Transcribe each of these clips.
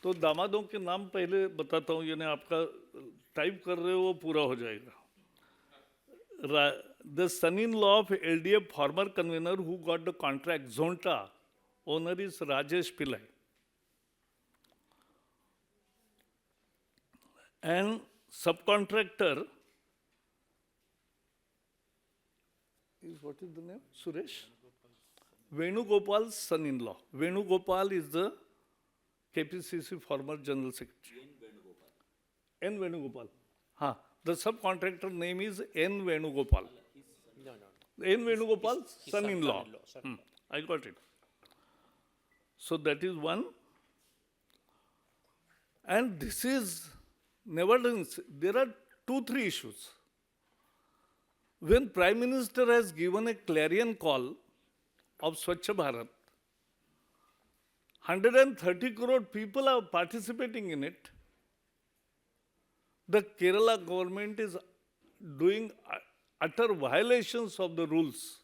तो दामादों के नाम पहले बताता हूँ, यानी आपका टाइप कर रहे हो वो पूरा हो जाएगा। The son-in-law of LDF former convener who got the contract, Zonta, owner is Rajesh Pillai. And subcontractor is, what is the name? Suresh? Venugopal's son-in-law. Venugopal is the KPCC former general secretary. N. Venugopal. हाँ, the subcontractor name is N. Venugopal. No. N. Venugopal's His son-in-law. son-in-law. I got it. So that is one. And this is never done. There are 2-3 issues. When Prime Minister has given a clarion call of Swachh Bharat, 130 crore people are participating in it. The Kerala government is doing utter violations of the rules.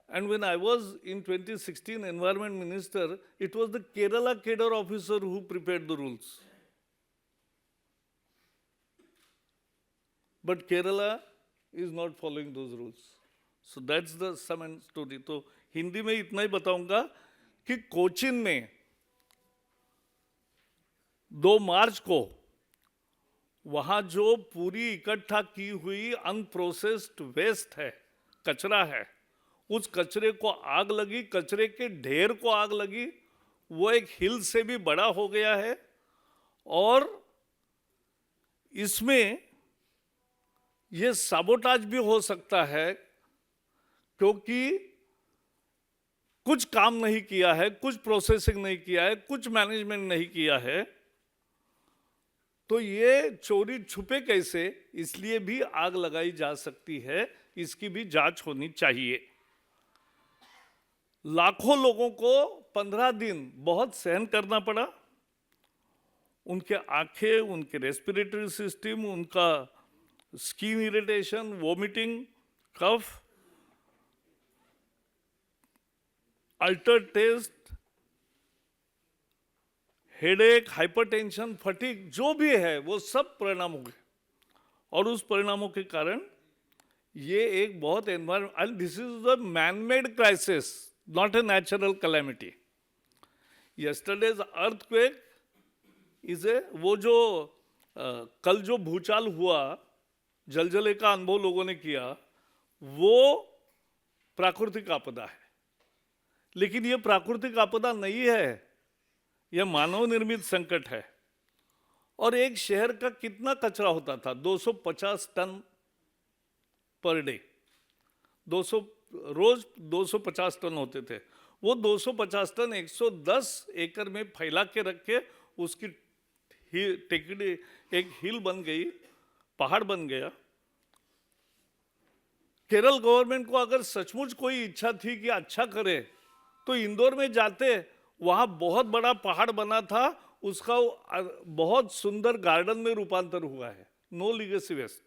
And when I was in 2016 Environment Minister, it was the Kerala cadre officer who prepared the rules. But Kerala is not following those rules. So that's the sum and story. तो हिंदी में इतना ही बताऊंगा कि कोचिन में 2 मार्च को वहां जो पूरी इकट्ठा की हुई अनप्रोसेस्ड वेस्ट है, कचरा है, उस कचरे को आग लगी, कचरे के ढेर को आग लगी, वो एक हिल से भी बड़ा हो गया है। और इसमें ये साबोटाज भी हो सकता है क्योंकि कुछ काम नहीं किया है, कुछ प्रोसेसिंग नहीं किया है, कुछ मैनेजमेंट नहीं किया है। तो ये चोरी छुपे कैसे, इसलिए भी आग लगाई जा सकती है, इसकी भी जांच होनी चाहिए। लाखों लोगों को 15 दिन बहुत सहन करना पड़ा। उनके आंखें, उनके रेस्पिरेटरी सिस्टम, उनका skin irritation, vomiting, cough, alter taste, headache, hypertension, fatigue, जो भी है वो सब परिणाम हो गए। और उस परिणामों के कारण ये एक बहुत environment, this is the man made crisis, not a natural calamity. Yesterday's earthquake is a, वो जो कल जो भूचाल हुआ, जलजले का अनुभव लोगों ने किया, वो प्राकृतिक आपदा है। लेकिन ये प्राकृतिक आपदा नहीं है, यह मानव निर्मित संकट है। और एक शहर का कितना कचरा होता था, 250 टन पर डे, 200 रोज 250 टन होते थे। वो 250 टन 110 एकड़ में फैला के रख के उसकी टेकड़ी एक हिल बन गई, पहाड़ बन गया। केरल गवर्नमेंट को अगर सचमुच कोई इच्छा थी कि अच्छा करे तो इंदौर में जाते, वहां बहुत बड़ा पहाड़ बना था, उसका बहुत सुंदर गार्डन में रूपांतर हुआ है। नो लीगेसी वेस्ट,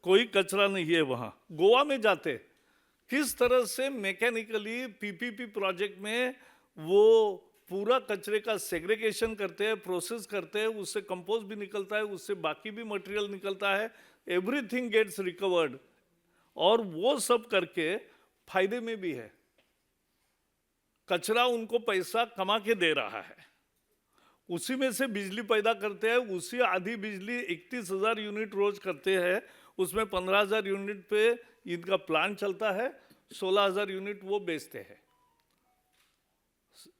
कोई कचरा नहीं है वहां। गोवा में जाते, किस तरह से मैकेनिकली पीपीपी प्रोजेक्ट में वो पूरा कचरे का सेग्रीगेशन करते हैं, प्रोसेस करते हैं, उससे कंपोस्ट भी निकलता है, उससे बाकी भी मटेरियल निकलता है, एवरीथिंग गेट्स रिकवर्ड। और वो सब करके फायदे में भी है, कचरा उनको पैसा कमा के दे रहा है, उसी में से बिजली पैदा करते हैं, उसी आधी बिजली 31,000 यूनिट रोज करते हैं, उसमें 15,000 यूनिट पे इनका प्लांट चलता है, 16,000 यूनिट वो बेचते हैं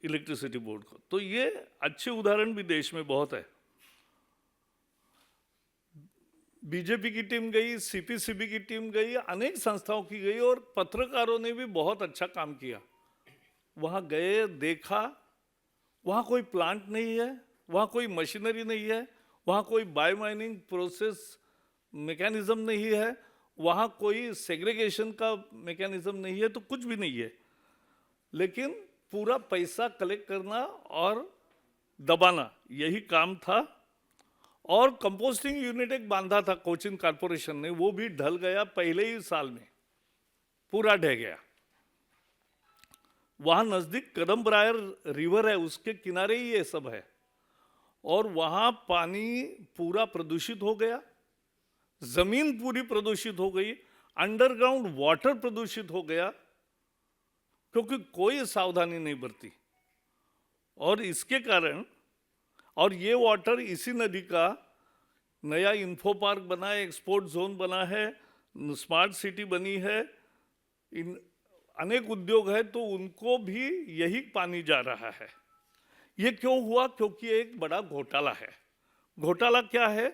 इलेक्ट्रिसिटी बोर्ड को। तो ये अच्छे उदाहरण भी देश में बहुत है। बीजेपी की टीम गई, सीपीसीबी की टीम गई, अनेक संस्थाओं की गई, और पत्रकारों ने भी बहुत अच्छा काम किया। वहां गए, देखा, वहां कोई प्लांट नहीं है, वहां कोई मशीनरी नहीं है, वहां कोई बायोमाइनिंग प्रोसेस मैकेनिज्म नहीं है, वहां कोई सेग्रीगेशन का मैकेनिज्म नहीं है, तो कुछ भी नहीं है। लेकिन पूरा पैसा कलेक्ट करना और दबाना, यही काम था। और कंपोस्टिंग यूनिट एक बांधा था कोचिन कॉर्पोरेशन ने, वो भी ढल गया, पहले ही साल में पूरा ढह गया। वहाँ नज़दीक कदमब्रायर रिवर है, उसके किनारे ही ये सब है, और वहाँ पानी पूरा प्रदूषित हो गया, जमीन पूरी प्रदूषित हो गई, अंडरग्राउंड वाटर प्रदूषित हो गया, क्योंकि कोई सावधानी नहीं बरती। और इसके कारण, और ये वाटर इसी नदी का नया इन्फो पार्क बना है, एक्सपोर्ट जोन बना है, स्मार्ट सिटी बनी है, इन अनेक उद्योग है, तो उनको भी यही पानी जा रहा है। ये क्यों हुआ? क्योंकि एक बड़ा घोटाला है। घोटाला क्या है?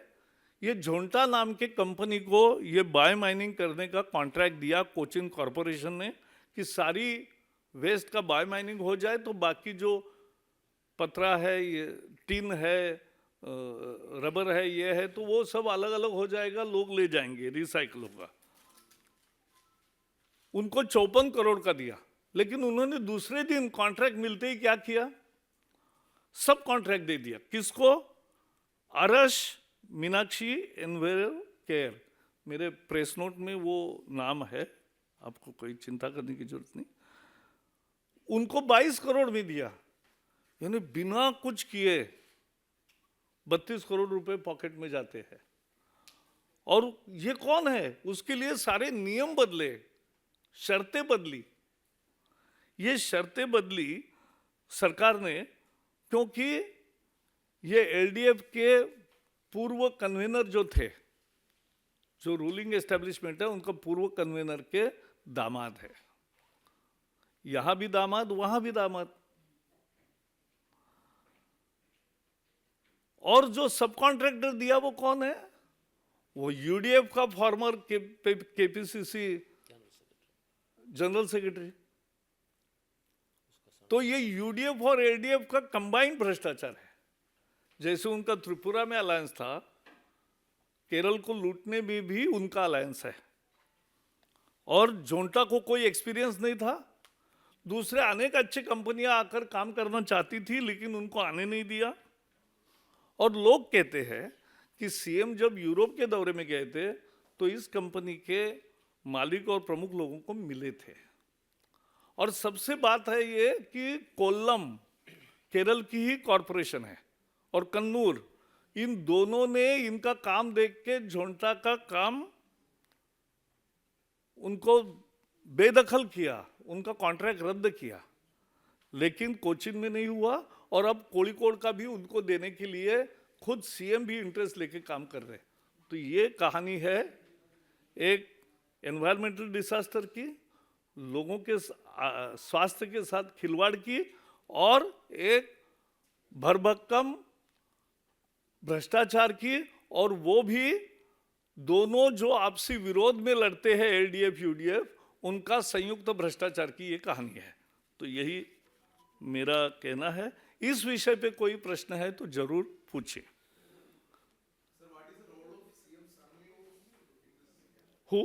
ये झोंटा नाम के कंपनी को ये बायो माइनिंग करने का कॉन्ट्रैक्ट दिया कोचिन कॉरपोरेशन ने, कि सारी वेस्ट का बायो माइनिंग हो जाए, तो बाकी जो पतरा है, ये टिन है, रबर है, ये है, तो वो सब अलग अलग हो जाएगा, लोग ले जाएंगे, रिसाइकल होगा। उनको 54 करोड़ का दिया, लेकिन उन्होंने दूसरे दिन कॉन्ट्रैक्ट मिलते ही क्या किया? सब कॉन्ट्रैक्ट दे दिया। किसको? अरश मीनाक्षी एनवायरमेंटल केयर, मेरे प्रेस नोट में वो नाम है, आपको कोई चिंता करने की जरूरत नहीं। उनको 22 करोड़ में दिया, यानी बिना कुछ किए 32 करोड़ रुपए पॉकेट में जाते हैं। और ये कौन है? उसके लिए सारे नियम बदले, शर्तें बदली। ये शर्तें बदली सरकार ने, क्योंकि ये एलडीएफ के पूर्व कन्वेनर जो थे, जो रूलिंग एस्टेब्लिशमेंट है, उनका पूर्व कन्वेनर के दामाद है। यहां भी दामाद, वहां भी दामाद। और जो सब कॉन्ट्रैक्टर दिया वो कौन है? वो यूडीएफ का फॉर्मर केपीसीसी जनरल सेक्रेटरी। तो ये यूडीएफ और एलडीएफ का कंबाइंड भ्रष्टाचार है। जैसे उनका त्रिपुरा में अलायंस था, केरल को लूटने में भी उनका अलायंस है। और जोंटा को कोई एक्सपीरियंस नहीं था, दूसरे अनेक अच्छी कंपनियां आकर काम करना चाहती थी, लेकिन उनको आने नहीं दिया। और लोग कहते हैं कि सीएम जब यूरोप के दौरे में गए थे, तो इस कंपनी के मालिक और प्रमुख लोगों को मिले थे। और सबसे बात है ये कि कोल्लम केरल की ही कॉरपोरेशन है, और कन्नूर, इन दोनों ने इनका काम देख के झोंटा का काम उनको बेदखल किया, उनका कॉन्ट्रैक्ट रद्द किया। लेकिन कोचिन में नहीं हुआ, और अब कोड़िकोड का भी उनको देने के लिए खुद सीएम भी इंटरेस्ट लेके काम कर रहे हैं। तो ये कहानी है एक एनवायरमेंटल डिसास्टर की, लोगों के स्वास्थ्य के साथ खिलवाड़ की, और एक भरभक्कम भ्रष्टाचार की। और वो भी दोनों जो आपसी विरोध में लड़ते हैं, एलडीएफ यूडीएफ, उनका संयुक्त भ्रष्टाचार की ये कहानी है। तो यही मेरा कहना है। इस विषय पे कोई प्रश्न है तो जरूर पूछिए। Who?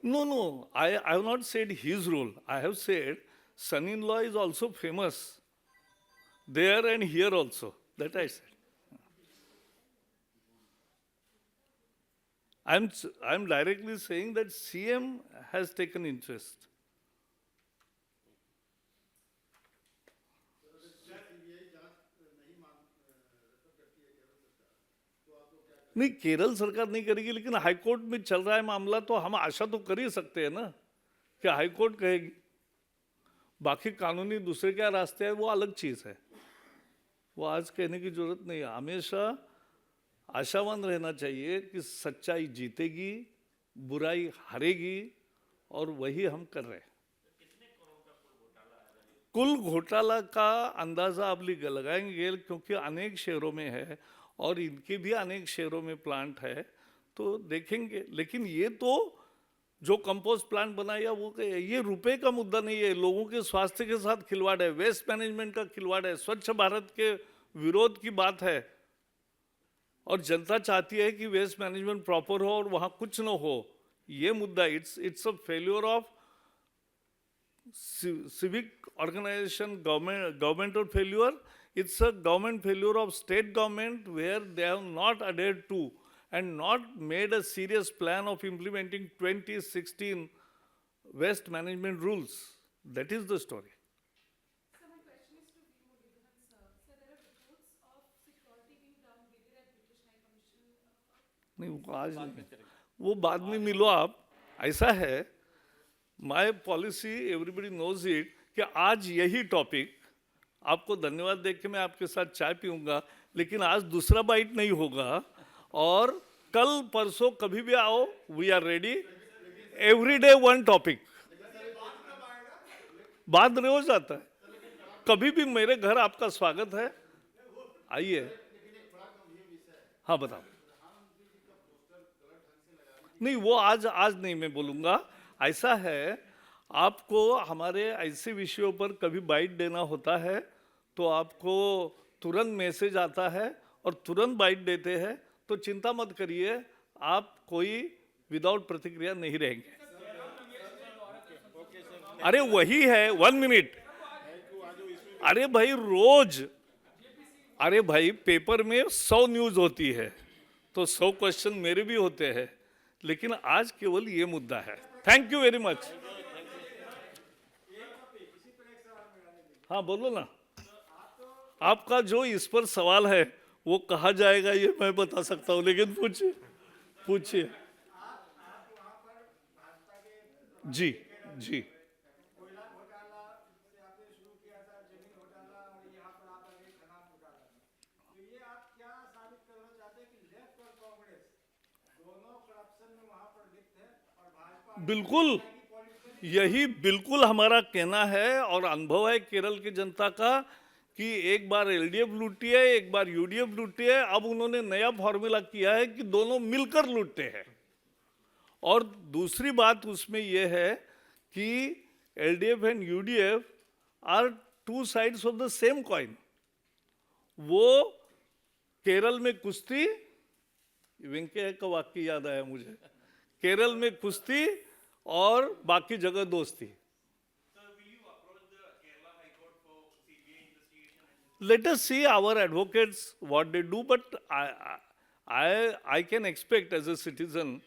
No, I have not said his role. I have said son-in-law is also famous there and here also. That I said. I'm directly saying that CM has taken interest. नहीं, केरल सरकार नहीं करेगी, लेकिन हाईकोर्ट में चल रहा है मामला, तो हम आशा तो कर ही सकते हैं ना कि हाईकोर्ट कहेगी। बाकी कानूनी दूसरे क्या रास्ते हैं वो अलग चीज है, वो आज कहने की जरूरत नहीं है। हमेशा आशावान रहना चाहिए कि सच्चाई जीतेगी, बुराई हारेगी, और वही हम कर रहे हैं। कुल घोटाला का अंदाजा आप लगाएंगे, क्योंकि अनेक शहरों में है और इनके भी अनेक शहरों में प्लांट है, तो देखेंगे। लेकिन ये तो जो कंपोस्ट प्लांट बनाया वो ये रुपए का मुद्दा नहीं है, लोगों के स्वास्थ्य के साथ खिलवाड़ है, वेस्ट मैनेजमेंट का खिलवाड़ है, स्वच्छ भारत के विरोध की बात है। और जनता चाहती है कि वेस्ट मैनेजमेंट प्रॉपर हो और वहां कुछ न हो, ये मुद्दा। It's a failure of civic organization, governmental failure. It's a government failure of state government, where they have not adhered to and not made a serious plan of implementing 2016 waste management rules. That is the story. So my question is to V. Muralidharan sir. So there are reports of security being done within at British High Commission. नहीं वो आज नहीं, वो बाद में मिलो आप. ऐसा है, my policy everybody knows it, कि आज यही टॉपिक, आपको धन्यवाद देख के मैं आपके साथ चाय पीऊंगा, लेकिन आज दूसरा बाइट नहीं होगा. और कल परसों कभी भी आओ, we are ready. Every day one topic. बाद रोज आता है. कभी भी मेरे घर आपका स्वागत है, आइए. हाँ बताओ. नहीं वो आज नहीं मैं बोलूँगा. ऐसा है, आपको हमारे ऐसे विषयों पर कभी बाइट देना होता है तो आपको तुरंत मैसेज आता है और तुरंत बाइट देते हैं, तो चिंता मत करिए, आप कोई विदाउट प्रतिक्रिया नहीं रहेंगे. अरे वही है, 1 मिनट. अरे भाई रोज, अरे भाई पेपर में 100 न्यूज होती है, तो 100 क्वेश्चन मेरे भी होते हैं, लेकिन आज केवल ये मुद्दा है. Thank you very much. हाँ बोलो ना. आपका जो इस पर सवाल है वो कहा जाएगा ये मैं बता सकता हूँ, लेकिन पूछिए पूछिए. जी जी. कोयला घोटाला से आपने शुरू किया था, जमीन घोटाला, और यहाँ पर आप आगे खनान घोटाला. तो ये आप क्या साबित करना चाहते हैं कि लेफ्ट और कांग्रेस दोनों करप्शन में वहाँ पर लिप्त है और भाजपा बिल्कुल यही बिल्कुल हमारा कहना है और अनुभव है केरल की जनता का कि एक बार एलडीएफ लूटी है, एक बार यूडीएफ लूटी है. अब उन्होंने नया फॉर्मूला किया है कि दोनों मिलकर लूटते हैं. और दूसरी बात उसमें यह है कि LDF and UDF are 2 sides of the same coin. वो केरल में कुश्ती, वेंकैया का वाक्य याद आया मुझे, केरल में कुश्ती और बाकी जगह दोस्ती. Let us see our advocates what they do, but I can expect as a citizen